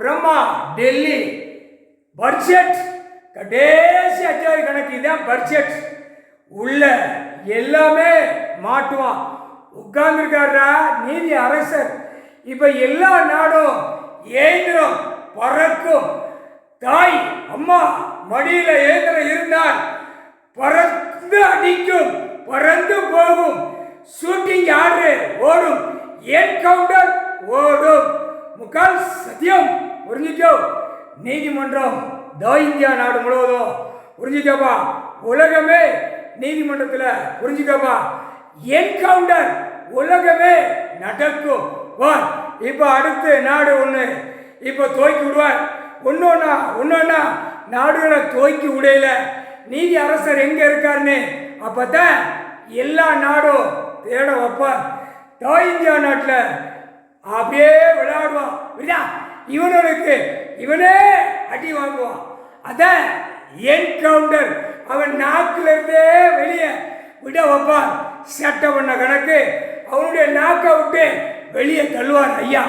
Brahma Delhi budget கடைசி அத்தியாய கணக்கு இதான் பட்ஜெட் உள்ள எல்லாமே மாட்டுவான் உட்கார்ந்துருக்காரா நீதி அரசர். இப்ப எல்லா நாடும் ஏந்திரம் பறக்கும். தாய் அம்மா மடியில ஏந்திரம் இருந்தால் பறந்து அடிக்கும், பறந்து போகும். ஷூட்டிங் ஆர்டரு ஓடும், என்கவுண்டர் ஓடும். முக்கால் சத்தியம் புரிஞ்சுக்கோ. நீதிமன்றம் இந்தியா நாடு முழுவதும் புரிஞ்சுக்கப்பா. உலகமே நீதிமன்றத்தில் புரிஞ்சுக்கப்பா. என்கவுண்டர் உலகமே நடக்கும். வா இப்போ அடுத்து நாடு ஒன்று இப்போ துவக்கி விடுவார். ஒன்னொன்னா நாடுகளை துவக்கி விடையில நீதி அரசர் எங்க இருக்காருன்னு அப்பதான் எல்லா நாடும் தேட வைப்பார். இந்தியா நாட்டில் அப்படியே விளையாடுவான். இவனுக்கு இவனே அடி வாங்குவான். அதான் என்கவுண்டர். அவன் நாக்குல இருந்தே வெளியே விட வைப்பான். சட்டை பண்ண கணக்கு அவனுடைய நாக்கை விட்டு வெளியே தள்ளுவார். ஐயா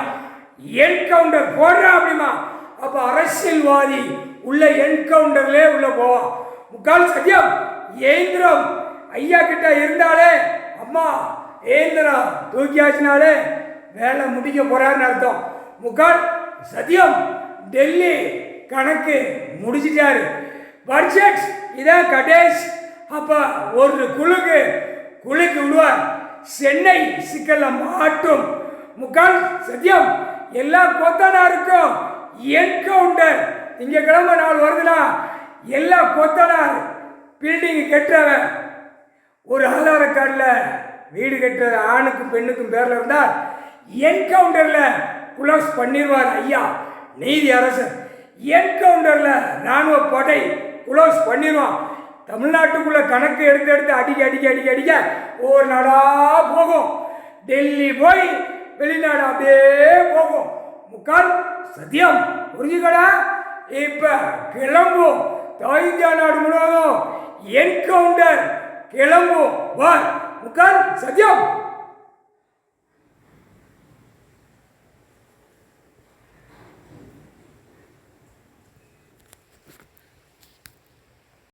என்கவுண்டர் போடுறான் அப்படிமா. அப்ப அரசியல்வாதி உள்ள என்கவுண்டர்லே உள்ள போவான். முக்கால் சத்தியம் ஏந்திரம் ஐயா கிட்ட இருந்தாலே அம்மா ஏந்திரம் தூக்கியாச்சினாலே வேலை முடிக்க போறாருன்னு அர்த்தம். முக்கால் சத்தியம் டெல்லி கணக்கு முடிச்சிட்டாரு. பட்ஜெட் இதான் கடைசி. அப்ப ஒரு குலுக்கு விடுவார். சென்னை சிக்கல்ல மாட்டும். முக்கால் சத்தியம் எல்லா கொத்தனாருக்கும் என்கவுண்டர். திங்கக்கிழமை நாள் வருதுன்னா எல்லா கொத்தனார் பில்டிங் கட்டுறவன் ஒரு ஆதார கார்டில் வீடு கட்டுறது ஆணுக்கும் பெண்ணுக்கும் பேர்ல இருந்தால் என்கவுண்டர்ல குளோஸ் பண்ணிடுவார். ஐயா நீதி அரசர் என்கவுண்டர்ல ராணுவ படை குளோஸ் பண்ணிடுவான். தமிழ்நாட்டுக்குள்ள கணக்கு எடுத்து அடிக்க ஒவ்வொரு நாடா போகும். டெல்லி போய் வெளிநாடு அப்படியே போகும். முக்கால் சத்தியம் புரிஞ்சுக்கடா. இப்ப கிளம்பும். இந்தியா நாடு முழுவதும் என்கவுண்டர் கிளம்பும். வா முக்கால் சத்தியம்.